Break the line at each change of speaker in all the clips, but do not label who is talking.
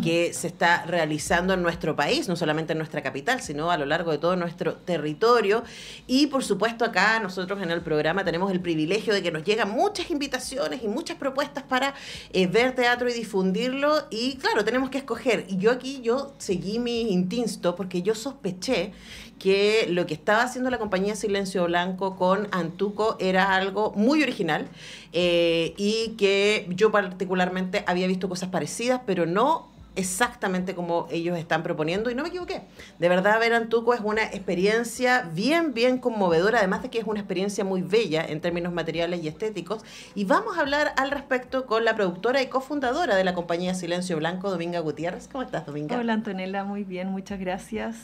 que se está realizando en nuestro país, no solamente en nuestra capital, sino a lo largo de todo nuestro territorio. Y por supuesto acá nosotros en el programa tenemos el privilegio de que nos llegan muchas invitaciones y muchas propuestas para ver teatro y difundirlo. Y claro, tenemos que escoger. Y yo seguí mi instinto porque yo sospeché que lo que estaba haciendo la compañía Silencio Blanco con Antuco era algo muy original, y que yo particularmente había visto cosas parecidas, pero no exactamente como ellos están proponiendo, y no me equivoqué. De verdad, ver Antuco es una experiencia bien, bien conmovedora, además de que es una experiencia muy bella en términos materiales y estéticos, y vamos a hablar al respecto con la productora y cofundadora de la compañía Silencio Blanco, Dominga Gutiérrez. ¿Cómo estás, Dominga?
Hola, Antonella, muy bien, muchas gracias.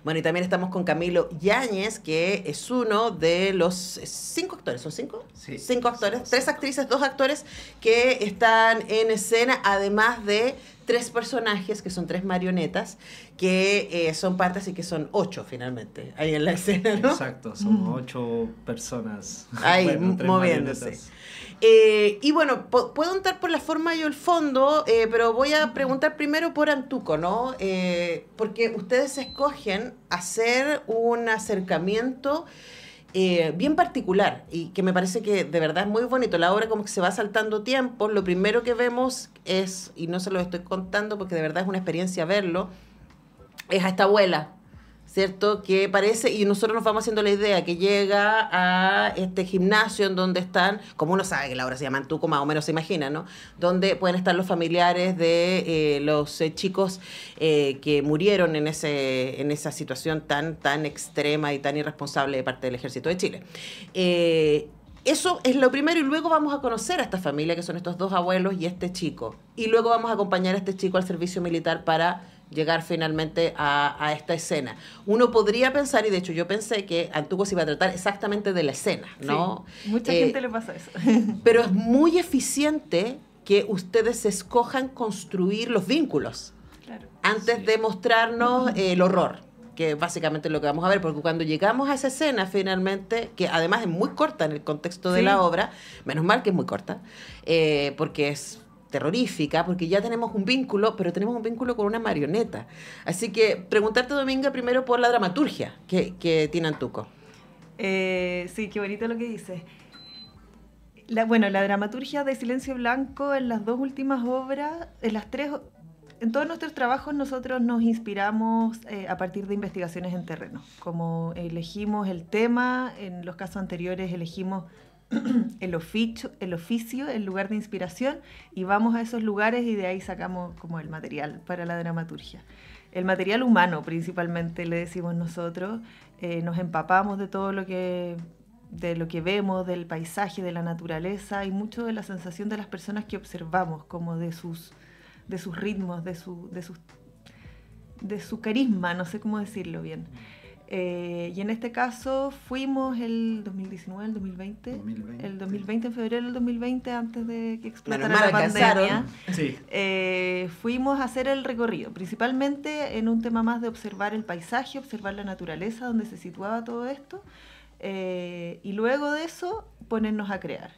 Bueno, y también estamos con Camilo Yáñez, que es uno de los 5 actores, ¿son 5?
Sí.
5 actores, 3 actrices, 2 actores que están en escena, además de 3 personajes, que son 3 marionetas, que son partes y que son 8 finalmente, ahí en la escena, ¿no?
Exacto, son 8 personas.
Ahí,
bueno, 3
moviéndose.
marionetas.
Y bueno, puedo entrar por la forma y el fondo, pero voy a preguntar primero por Antuco, ¿no? Porque ustedes escogen hacer un acercamiento bien particular y que me parece que de verdad es muy bonito. La obra como que se va saltando tiempos. Lo primero que vemos es, y no se lo estoy contando porque de verdad es una experiencia verlo, es a esta abuela, ¿cierto? Que parece, y nosotros nos vamos haciendo la idea, que llega a este gimnasio en donde están, como uno sabe que la obra se llama Antuco, más o menos se imagina, ¿no? Donde pueden estar los familiares de los chicos que murieron en esa situación tan extrema y tan irresponsable de parte del Ejército de Chile. Eso es lo primero, y luego vamos a conocer a esta familia, que son estos 2 abuelos y este chico. Y luego vamos a acompañar a este chico al servicio militar para llegar finalmente a esta escena. Uno podría pensar, y de hecho yo pensé que Antuco se iba a tratar exactamente de la escena, ¿no?
Sí, mucha gente le pasa eso.
Pero es muy eficiente que ustedes escojan construir los vínculos,
Claro.
antes de mostrarnos el horror, que básicamente es lo que vamos a ver, porque cuando llegamos a esa escena finalmente, que además es muy corta en el contexto de la obra, menos mal que es muy corta, porque es terrorífica, porque ya tenemos un vínculo, pero tenemos un vínculo con una marioneta. Así que preguntarte, Dominga, primero por la dramaturgia que tiene Antuco.
Sí, qué bonito lo que dices. Bueno, la dramaturgia de Silencio Blanco en las 2 últimas obras, en todos nuestros trabajos nosotros nos inspiramos a partir de investigaciones en terreno. Como elegimos el tema, en los casos anteriores elegimos el oficio, el lugar de inspiración, y vamos a esos lugares y de ahí sacamos como el material para la dramaturgia. El material humano principalmente, le decimos nosotros, nos empapamos de todo lo que vemos, del paisaje, de la naturaleza, y mucho de la sensación de las personas que observamos, como de sus ritmos, de su carisma, no sé cómo decirlo bien. Y en este caso fuimos el 2019, el 2020, el 2020, en febrero del 2020, antes de que explotara la pandemia.
Sí.
Fuimos a hacer el recorrido, principalmente en un tema más de observar el paisaje, observar la naturaleza, donde se situaba todo esto, y luego de eso ponernos a crear.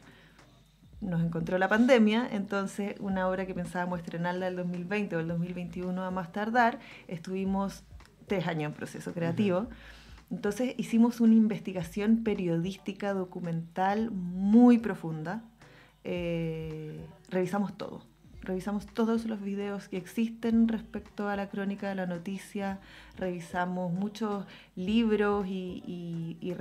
Nos encontró la pandemia, entonces una obra que pensábamos estrenarla el 2020 o el 2021 a más tardar, estuvimos 3 años en proceso creativo. Entonces hicimos una investigación periodística, documental muy profunda. Revisamos todos los videos que existen respecto a la crónica de la noticia, revisamos muchos libros y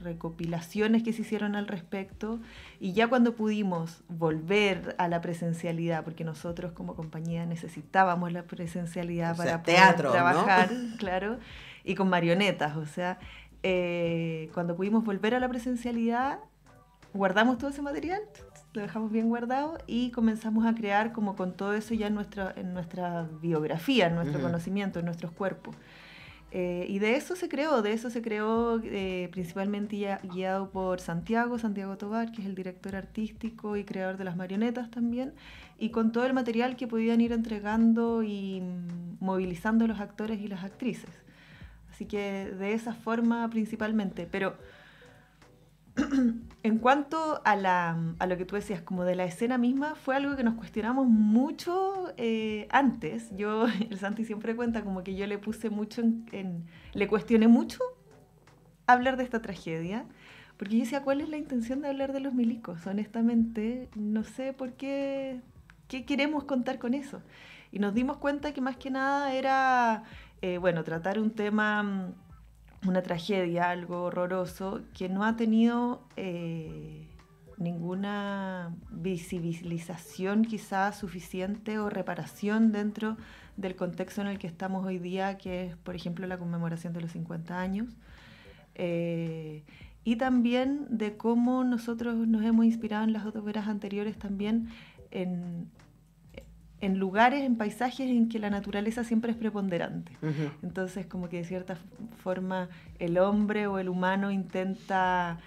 recopilaciones que se hicieron al respecto, y ya cuando pudimos volver a la presencialidad, porque nosotros como compañía necesitábamos la presencialidad para poder trabajar, ¿no? Claro, y con marionetas, o sea, cuando pudimos volver a la presencialidad, guardamos todo ese material, lo dejamos bien guardado y comenzamos a crear como con todo eso ya en nuestra biografía, en nuestro conocimiento, en nuestros cuerpos. Y de eso se creó principalmente guiado por Santiago Tobar, que es el director artístico y creador de las marionetas también, y con todo el material que podían ir entregando y movilizando los actores y las actrices. Así que de esa forma principalmente, pero En cuanto a lo que tú decías, como de la escena misma, fue algo que nos cuestionamos mucho antes. El Santi siempre cuenta como que yo le puse mucho le cuestioné mucho hablar de esta tragedia, porque yo decía, ¿cuál es la intención de hablar de los milicos? Honestamente, no sé por qué queremos contar con eso. Y nos dimos cuenta que más que nada era, tratar un tema, una tragedia, algo horroroso, que no ha tenido ninguna visibilización quizás suficiente o reparación dentro del contexto en el que estamos hoy día, que es, por ejemplo, la conmemoración de los 50 años. Y también de cómo nosotros nos hemos inspirado en las obras anteriores también en lugares, en paisajes en que la naturaleza siempre es preponderante. Uh-huh. Entonces, como que de cierta forma el hombre o el humano intenta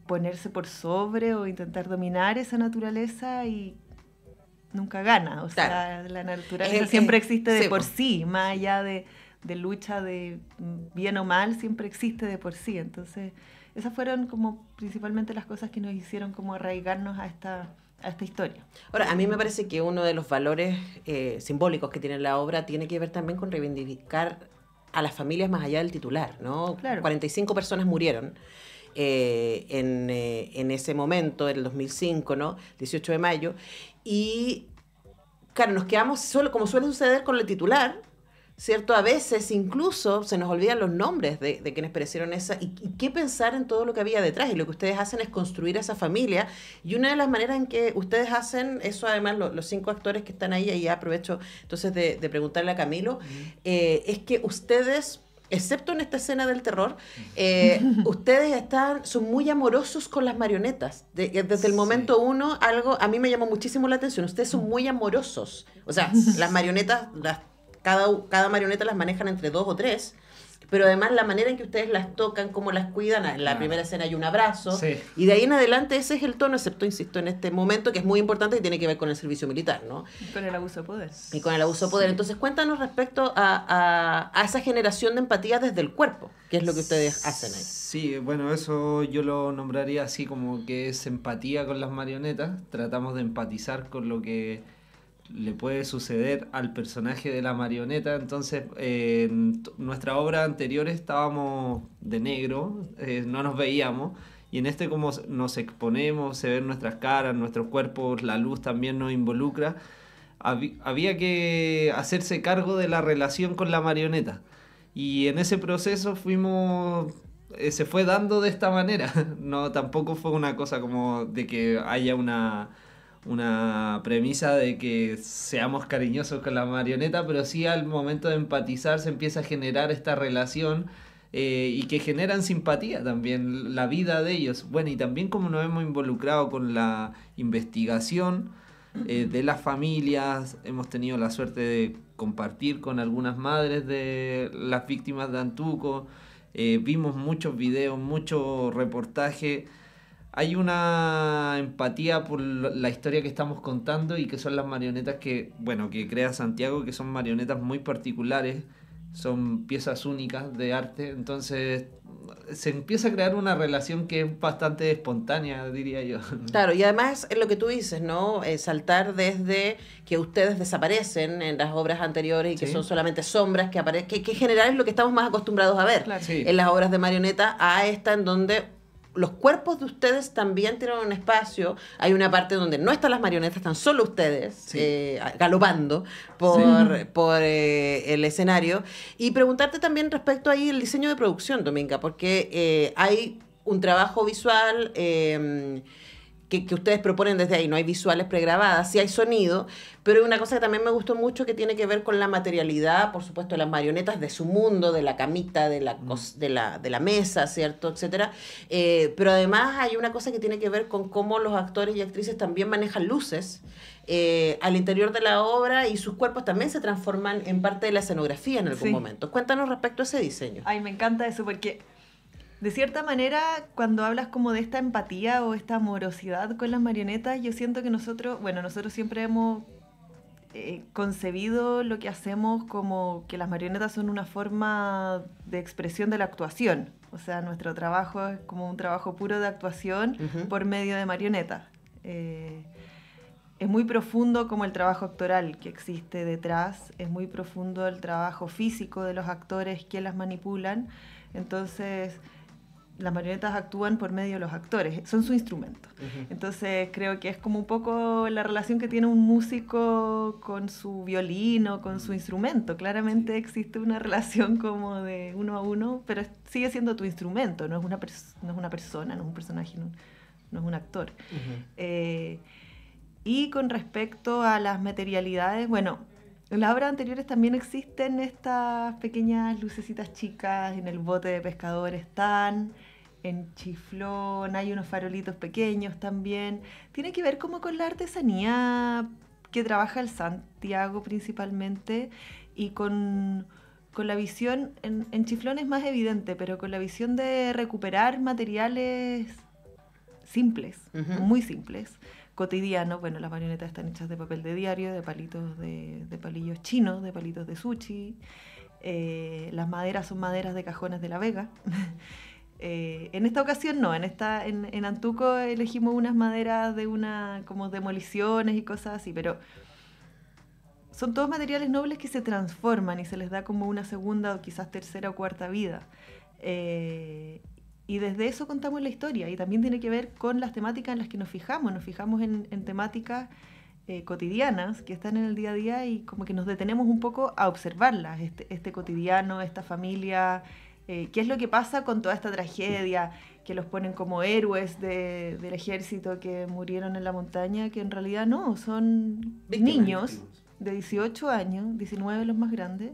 ponerse por sobre o intentar dominar esa naturaleza y nunca gana. O sea, la naturaleza siempre existe de por sí, más allá de lucha de bien o mal, siempre existe de por sí. Entonces, esas fueron como principalmente las cosas que nos hicieron como arraigarnos a esta historia.
Ahora, a mí me parece que uno de los valores simbólicos que tiene la obra tiene que ver también con reivindicar a las familias más allá del titular, ¿no? Claro. 45 personas murieron en ese momento, en el 2005, ¿no? 18 de mayo. Y, claro, nos quedamos solo, como suele suceder con el titular, ¿cierto? A veces incluso se nos olvidan los nombres de quienes perecieron y qué pensar en todo lo que había detrás. Y lo que ustedes hacen es construir esa familia. Y una de las maneras en que ustedes hacen eso, además, los 5 actores que están ahí, y aprovecho entonces de preguntarle a Camilo, es que ustedes, excepto en esta escena del terror, ustedes son muy amorosos con las marionetas. Desde el momento uno, algo a mí me llamó muchísimo la atención. Ustedes son muy amorosos. O sea, las marionetas, cada marioneta las manejan entre 2 o 3, pero además la manera en que ustedes las tocan, cómo las cuidan, en la primera escena hay un abrazo, y de ahí en adelante ese es el tono, excepto, insisto, en este momento, que es muy importante y tiene que ver con el servicio militar, ¿no?
Y con el abuso de poder.
Y con el abuso de poder. Entonces, cuéntanos respecto a esa generación de empatía desde el cuerpo, que es lo que ustedes hacen ahí.
Sí, bueno, eso yo lo nombraría así como que es empatía con las marionetas. Tratamos de empatizar con lo que le puede suceder al personaje de la marioneta. Entonces, en nuestra obra anterior estábamos de negro, no nos veíamos, y en este, como nos exponemos, se ven nuestras caras, nuestros cuerpos, la luz también nos involucra, había que hacerse cargo de la relación con la marioneta, y en ese proceso se fue dando de esta manera. No, tampoco fue una cosa como de que haya una premisa de que seamos cariñosos con la marioneta, pero sí al momento de empatizar se empieza a generar esta relación y que generan simpatía también, la vida de ellos. Bueno, y también como nos hemos involucrado con la investigación de las familias, hemos tenido la suerte de compartir con algunas madres de las víctimas de Antuco, vimos muchos videos, mucho reportaje. Hay una empatía por la historia que estamos contando y que son las marionetas que crea Santiago, que son marionetas muy particulares, son piezas únicas de arte. Entonces se empieza a crear una relación que es bastante espontánea, diría yo.
Claro, y además es lo que tú dices, ¿no? Saltar desde que ustedes desaparecen en las obras anteriores y que son solamente sombras que aparecen, que en general es lo que estamos más acostumbrados a ver en las obras de marioneta, a esta en donde los cuerpos de ustedes también tienen un espacio. Hay una parte donde no están las marionetas, están solo ustedes galopando por el escenario. Y preguntarte también respecto ahí el diseño de producción, Dominga, porque hay un trabajo visual que ustedes proponen desde ahí. No hay visuales pregrabadas, sí hay sonido, pero hay una cosa que también me gustó mucho que tiene que ver con la materialidad, por supuesto, de las marionetas, de su mundo, de la camita, de la mesa, ¿cierto? Etcétera. Pero además hay una cosa que tiene que ver con cómo los actores y actrices también manejan luces al interior de la obra, y sus cuerpos también se transforman en parte de la escenografía en algún momento. Cuéntanos respecto a ese diseño.
Ay, me encanta eso, porque de cierta manera, cuando hablas como de esta empatía o esta amorosidad con las marionetas, yo siento que nosotros siempre hemos concebido lo que hacemos como que las marionetas son una forma de expresión de la actuación. O sea, nuestro trabajo es como un trabajo puro de actuación por medio de marionetas. Es muy profundo como el trabajo actoral que existe detrás, es muy profundo el trabajo físico de los actores que las manipulan. Entonces, las marionetas actúan por medio de los actores, son su instrumento. Entonces creo que es como un poco la relación que tiene un músico con su violín o con su instrumento. Claramente existe una relación como de uno a uno, pero sigue siendo tu instrumento, no es una persona, no es un personaje, no es un actor. Y con respecto a las materialidades, bueno, en las obras anteriores también existen estas pequeñas lucecitas chicas, en el bote de pescador están, en Chiflón hay unos farolitos pequeños también. Tiene que ver como con la artesanía que trabaja el Santiago principalmente y con la visión, en Chiflón es más evidente, pero con la visión de recuperar materiales simples, muy simples, cotidianos. Bueno, las marionetas están hechas de papel de diario, de palitos de palillos chinos, de palitos de sushi. Las maderas son maderas de cajones de La Vega. En esta ocasión no, en Antuco elegimos unas maderas de como demoliciones y cosas así, pero son todos materiales nobles que se transforman y se les da como una segunda o quizás tercera o cuarta vida. Y desde eso contamos la historia, y también tiene que ver con las temáticas en las que nos fijamos en temáticas cotidianas que están en el día a día, y como que nos detenemos un poco a observarlas, este cotidiano, esta familia, qué es lo que pasa con toda esta tragedia, que los ponen como héroes del ejército que murieron en la montaña, que en realidad no, son niños de 18 años, 19 los más grandes.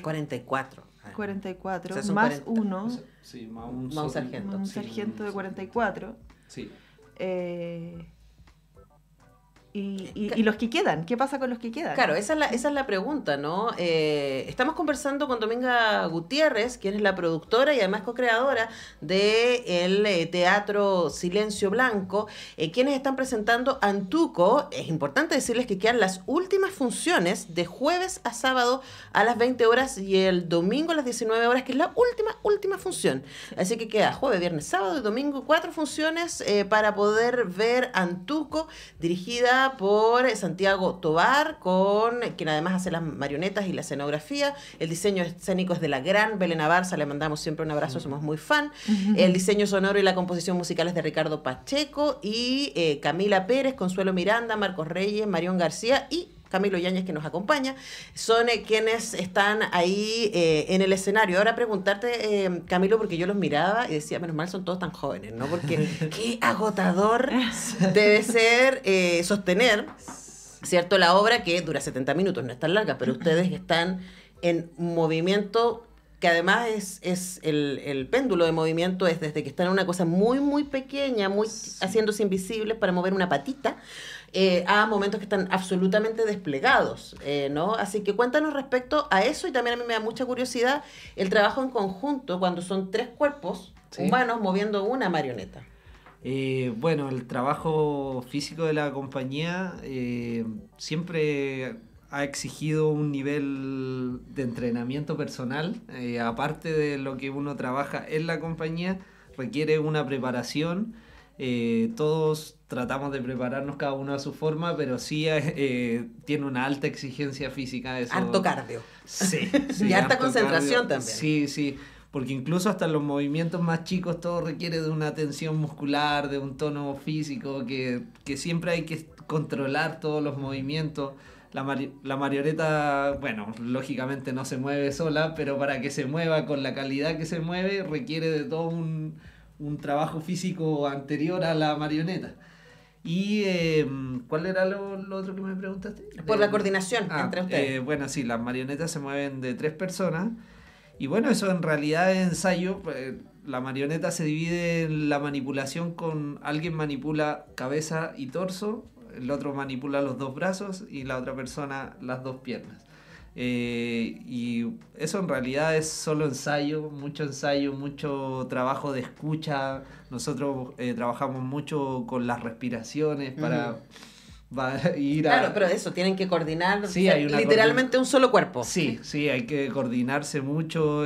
44.
44,
O sea,
más
40.
uno.
O sea, sí, más un
sargento.
Un sargento de 44.
Sí.
Y los que quedan, ¿qué pasa con los que quedan?
Claro, esa es la pregunta, ¿no? Estamos conversando con Dominga Gutiérrez, quien es la productora y además co-creadora del teatro Silencio Blanco, quienes están presentando Antuco. Es importante decirles que quedan las últimas funciones de jueves a sábado a las 20 horas y el domingo a las 19 horas, que es la última función. Así que queda jueves, viernes, sábado y domingo, 4 funciones para poder ver Antuco, dirigida por Santiago Tovar, con quien además hace las marionetas y la escenografía. El diseño escénico es de la gran Belén Abarza, le mandamos siempre un abrazo, somos muy fan. El diseño sonoro y la composición musical es de Ricardo Pacheco y Camila Pérez, Consuelo Miranda, Marcos Reyes, Marión García y Camilo Yáñez, que nos acompaña, son quienes están ahí en el escenario. Ahora preguntarte, Camilo, porque yo los miraba y decía, menos mal son todos tan jóvenes, ¿no? Porque qué agotador debe ser sostener, ¿cierto? La obra, que dura 70 minutos, no es tan larga, pero ustedes están en movimiento, que además es el péndulo de movimiento es desde que están en una cosa muy, muy pequeña, haciéndose invisibles para mover una patita, a momentos que están absolutamente desplegados, ¿no? Así que cuéntanos respecto a eso, y también a mí me da mucha curiosidad el trabajo en conjunto cuando son 3 cuerpos humanos moviendo una marioneta.
Bueno, el trabajo físico de la compañía siempre ha exigido un nivel de entrenamiento personal, aparte de lo que uno trabaja en la compañía, requiere una preparación. Todos tratamos de prepararnos cada uno a su forma, pero sí tiene una alta exigencia física. Eso.
Harto cardio.
Sí.
Y harta concentración también.
Sí, porque incluso hasta los movimientos más chicos todo requiere de una tensión muscular, de un tono físico, que siempre hay que controlar todos los movimientos. La marioneta, bueno, lógicamente no se mueve sola, pero para que se mueva con la calidad que se mueve requiere de todo un trabajo físico anterior a la marioneta. Y ¿cuál era lo otro que me preguntaste?
Por la coordinación entre ustedes.
Bueno, sí, las marionetas se mueven de 3 personas. Y bueno, eso en realidad es ensayo. La marioneta se divide en la manipulación con alguien manipula cabeza y torso, el otro manipula los 2 brazos y la otra persona las 2 piernas. Y eso en realidad es solo ensayo, mucho trabajo de escucha. Nosotros trabajamos mucho con las respiraciones para va a ir
Claro, pero eso, tienen que coordinar,
Sí, hay una
literalmente un solo cuerpo.
Sí, hay que coordinarse mucho,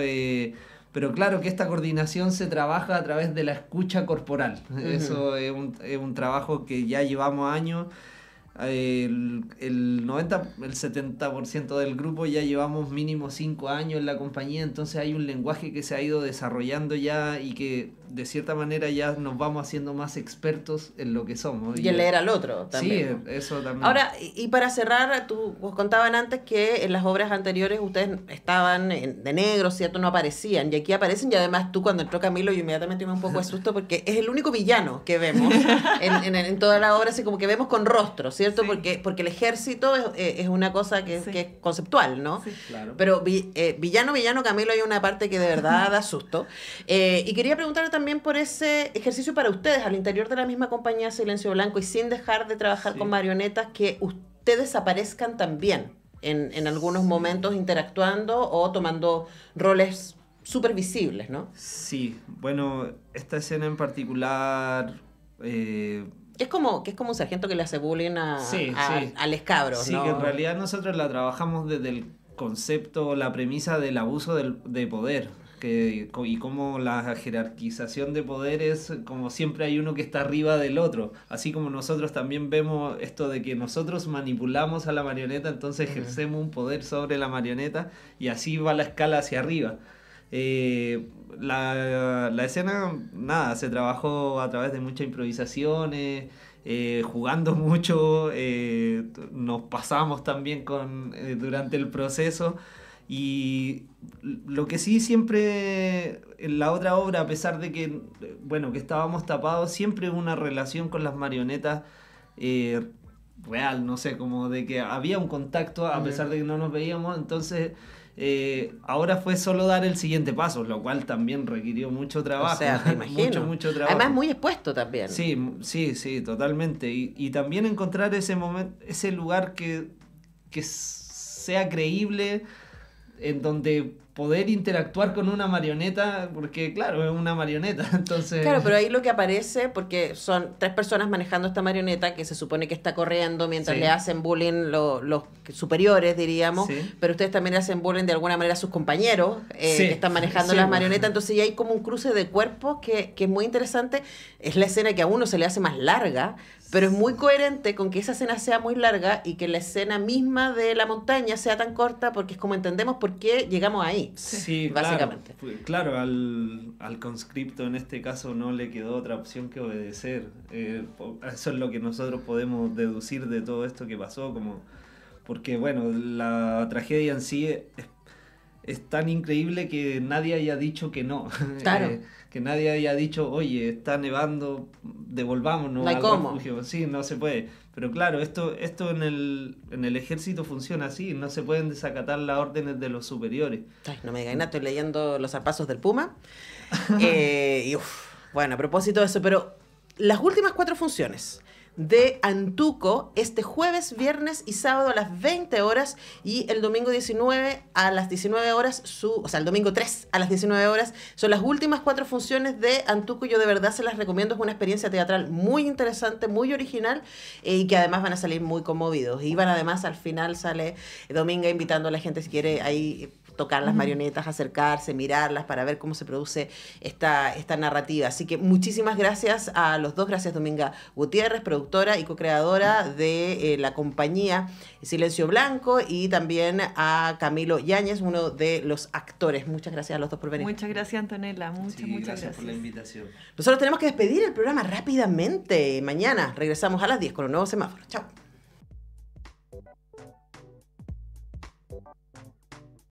pero claro que esta coordinación se trabaja a través de la escucha corporal. Eso es un trabajo que ya llevamos años. El 70% del grupo ya llevamos mínimo 5 años en la compañía, entonces hay un lenguaje que se ha ido desarrollando ya y que de cierta manera ya nos vamos haciendo más expertos en lo que somos.
Y en leer al otro también.
Sí, eso también.
Ahora, y para cerrar, vos contaban antes que en las obras anteriores ustedes estaban de negro, ¿cierto? No aparecían, y aquí aparecen, y además tú cuando entró Camilo yo inmediatamente me un poco de susto porque es el único villano que vemos en toda la obra, así como que vemos con rostro, ¿cierto? Sí. Porque el ejército es una cosa que es conceptual, ¿no?
Sí.
Claro.
Pero villano, Camilo, hay una parte que de verdad da susto. Y quería preguntarle también por ese ejercicio para ustedes, al interior de la misma compañía Silencio Blanco, y sin dejar de trabajar con marionetas, que ustedes aparezcan también en algunos momentos interactuando o tomando roles súper visibles, ¿no?
Sí, bueno, esta escena en particular...
Es como un sargento que le hace bullying al escabro,
sí,
¿no?
que en realidad nosotros la trabajamos desde el concepto, la premisa del abuso de poder, y cómo la jerarquización de poderes, como siempre hay uno que está arriba del otro, así como nosotros también vemos esto de que nosotros manipulamos a la marioneta, entonces ejercemos un poder sobre la marioneta y así va la escala hacia arriba. La escena, nada, se trabajó a través de muchas improvisaciones, jugando mucho, nos pasamos también durante el proceso, y lo que sí siempre en la otra obra, a pesar de que, bueno, que estábamos tapados, siempre hubo una relación con las marionetas real, no sé, como de que había un contacto a pesar de que no nos veíamos, entonces... ahora fue solo dar el siguiente paso, lo cual también requirió mucho trabajo.
O sea, me imagino.
mucho trabajo.
Además, muy expuesto también.
Sí, totalmente. Y también encontrar ese momento, ese lugar que sea creíble, en donde poder interactuar con una marioneta, porque claro, es una marioneta, entonces...
Claro, pero ahí lo que aparece, porque son 3 personas manejando esta marioneta que se supone que está corriendo mientras le hacen bullying los superiores, diríamos, pero ustedes también hacen bullying de alguna manera a sus compañeros que están manejando las marionetas, entonces ya hay como un cruce de cuerpos que es muy interesante. Es la escena que a uno se le hace más larga, pero es muy coherente con que esa escena sea muy larga y que la escena misma de la montaña sea tan corta, porque es como entendemos por qué llegamos ahí.
Sí,
básicamente.
Claro, al conscripto en este caso no le quedó otra opción que obedecer. Eso es lo que nosotros podemos deducir de todo esto que pasó, porque bueno, la tragedia en sí es tan increíble que nadie haya dicho que no.
Claro.
Que nadie haya dicho, oye, está nevando, devolvámonos
no hay
al
cómo.
refugio. Sí, no se puede. Pero claro, esto en el ejército funciona así, no se pueden desacatar las órdenes de los superiores.
Ay, no me digas nada, estoy leyendo Los zarpazos del Puma. Bueno, a propósito de eso, pero las últimas 4 funciones de Antuco este jueves, viernes y sábado a las 20 horas y el domingo 19 a las 19 horas, el domingo 3 a las 19 horas, son las últimas 4 funciones de Antuco. Yo de verdad se las recomiendo, es una experiencia teatral muy interesante, muy original y que además van a salir muy conmovidos. Y además al final sale Dominga invitando a la gente si quiere ahí tocar las marionetas, acercarse, mirarlas para ver cómo se produce esta narrativa. Así que muchísimas gracias a los dos. Gracias Dominga Gutiérrez, productora y co-creadora de la compañía Silencio Blanco, y también a Camilo Yáñez, uno de los actores. Muchas gracias a los dos por venir.
Muchas gracias, Antonella. Muchas gracias
por la invitación.
Nosotros tenemos que despedir el programa rápidamente. Mañana regresamos a las 10 con un nuevo semáforo. Chao.